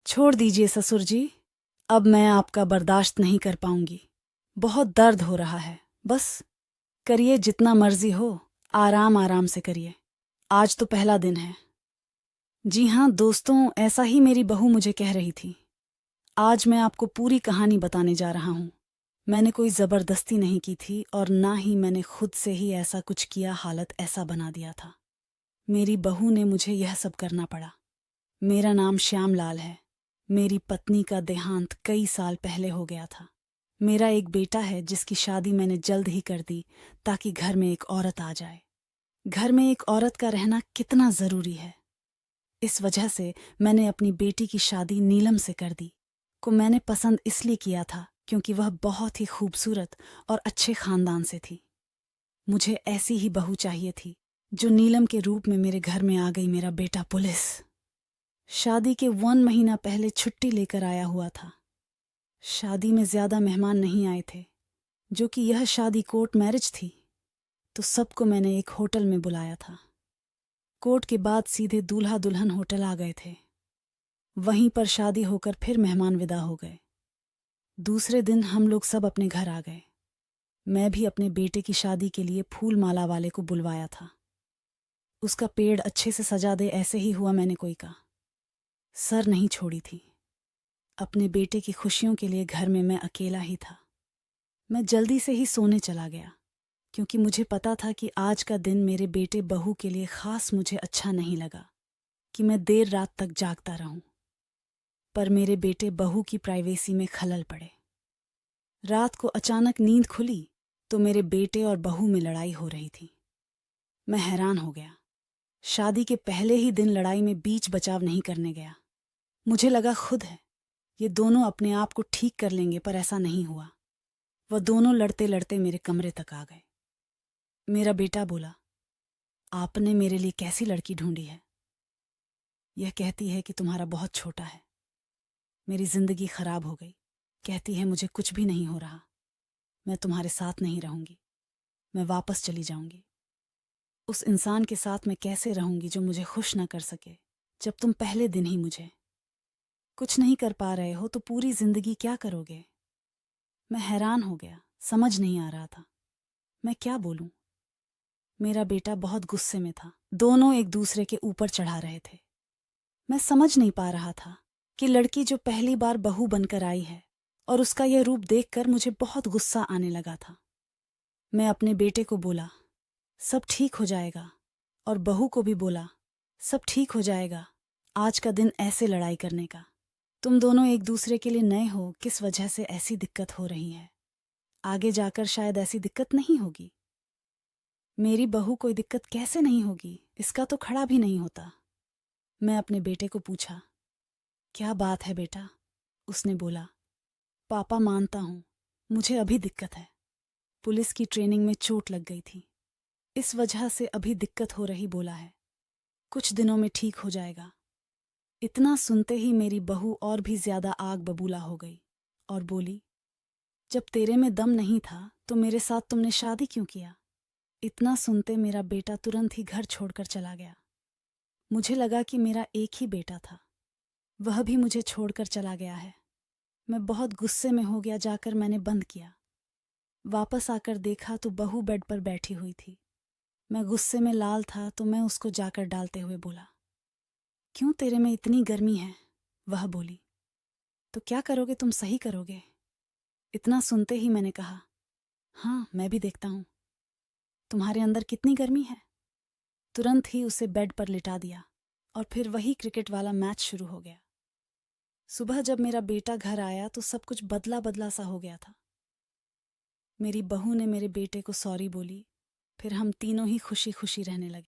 छोड़ दीजिए ससुर जी। अब मैं आपका बर्दाश्त नहीं कर पाऊंगी। बहुत दर्द हो रहा है। बस करिए जितना मर्जी हो। आराम आराम से करिए। आज तो पहला दिन है। जी हाँ दोस्तों, ऐसा ही मेरी बहू मुझे कह रही थी। आज मैं आपको पूरी कहानी बताने जा रहा हूँ। मैंने कोई ज़बरदस्ती नहीं की थी और ना ही मैंने खुद से ही ऐसा कुछ किया, हालत ऐसा बना दिया था। मेरी बहू ने मुझे यह सब करना पड़ा। मेरा नाम श्यामलाल है। मेरी पत्नी का देहांत कई साल पहले हो गया था। मेरा एक बेटा है जिसकी शादी मैंने जल्द ही कर दी ताकि घर में एक औरत आ जाए। घर में एक औरत का रहना कितना ज़रूरी है, इस वजह से मैंने अपनी बेटी की शादी नीलम से कर दी। को मैंने पसंद इसलिए किया था क्योंकि वह बहुत ही खूबसूरत और अच्छे खानदान से थी। मुझे ऐसी ही बहू चाहिए थी जो नीलम के रूप में मेरे घर में आ गई। मेरा बेटा पुलिस शादी के 1 महीना पहले छुट्टी लेकर आया हुआ था। शादी में ज्यादा मेहमान नहीं आए थे, जो कि यह शादी कोर्ट मैरिज थी, तो सबको मैंने एक होटल में बुलाया था। कोर्ट के बाद सीधे दूल्हा दुल्हन होटल आ गए थे। वहीं पर शादी होकर फिर मेहमान विदा हो गए। दूसरे दिन हम लोग सब अपने घर आ गए। मैं भी अपने बेटे की शादी के लिए फूल माला वाले को बुलवाया था। उसका पेड़ अच्छे से सजा दे, ऐसे ही हुआ। मैंने कोई का सर नहीं छोड़ी थी। अपने बेटे की खुशियों के लिए घर में मैं अकेला ही था। मैं जल्दी से ही सोने चला गया क्योंकि मुझे पता था कि आज का दिन मेरे बेटे बहू के लिए खास मुझे अच्छा नहीं लगा कि मैं देर रात तक जागता रहूं। पर मेरे बेटे बहू की प्राइवेसी में खलल पड़े। रात को अचानक नींद खुली तो मेरे बेटे और बहू में लड़ाई हो रही थी। मैं हैरान हो गया। शादी के पहले ही दिन लड़ाई में बीच बचाव नहीं करने गया। मुझे लगा खुद है, ये दोनों अपने आप को ठीक कर लेंगे, पर ऐसा नहीं हुआ। वह दोनों लड़ते लड़ते मेरे कमरे तक आ गए। मेरा बेटा बोला, आपने मेरे लिए कैसी लड़की ढूंढी है? यह कहती है कि तुम्हारा बहुत छोटा है। मेरी जिंदगी खराब हो गई। कहती है मुझे कुछ भी नहीं हो रहा। मैं तुम्हारे साथ नहीं रहूंगी। मैं वापस चली जाऊंगी। उस इंसान के साथ मैं कैसे रहूंगी जो मुझे खुश ना कर सके, जब तुम पहले दिन ही मुझे कुछ नहीं कर पा रहे हो तो पूरी जिंदगी क्या करोगे? मैं हैरान हो गया, समझ नहीं आ रहा था मैं क्या बोलूं। मेरा बेटा बहुत गुस्से में था। दोनों एक दूसरे के ऊपर चढ़ा रहे थे। मैं समझ नहीं पा रहा था कि लड़की जो पहली बार बहू बनकर आई है, और उसका यह रूप देखकर मुझे बहुत गुस्सा आने लगा था। मैं अपने बेटे को बोला, सब ठीक हो जाएगा, और बहू को भी बोला, सब ठीक हो जाएगा। आज का दिन ऐसे लड़ाई करने का। तुम दोनों एक दूसरे के लिए नए हो, किस वजह से ऐसी दिक्कत हो रही है। आगे जाकर शायद ऐसी दिक्कत नहीं होगी। मेरी बहू कोई दिक्कत कैसे नहीं होगी, इसका तो खड़ा भी नहीं होता। मैं अपने बेटे को पूछा, क्या बात है बेटा? उसने बोला, पापा मानता हूं, मुझे अभी दिक्कत है। पुलिस की ट्रेनिंग में चोट लग गई थी, इस वजह से अभी दिक्कत हो रही। बोला है कुछ दिनों में ठीक हो जाएगा। इतना सुनते ही मेरी बहू और भी ज्यादा आग बबूला हो गई और बोली, जब तेरे में दम नहीं था तो मेरे साथ तुमने शादी क्यों किया? इतना सुनते मेरा बेटा तुरंत ही घर छोड़कर चला गया। मुझे लगा कि मेरा एक ही बेटा था, वह भी मुझे छोड़कर चला गया है। मैं बहुत गुस्से में हो गया। जाकर मैंने बंद किया। वापस आकर देखा तो बहू बेड पर बैठी हुई थी। मैं गुस्से में लाल था तो मैं उसको जाकर डालते हुए बोला, क्यों तेरे में इतनी गर्मी है? वह बोली, तो क्या करोगे तुम, सही करोगे? इतना सुनते ही मैंने कहा, हाँ मैं भी देखता हूँ तुम्हारे अंदर कितनी गर्मी है। तुरंत ही उसे बेड पर लिटा दिया और फिर वही क्रिकेट वाला मैच शुरू हो गया। सुबह जब मेरा बेटा घर आया तो सब कुछ बदला बदला सा हो गया था। मेरी बहू ने मेरे बेटे को सॉरी बोली। फिर हम तीनों ही खुशी खुशी रहने लगे।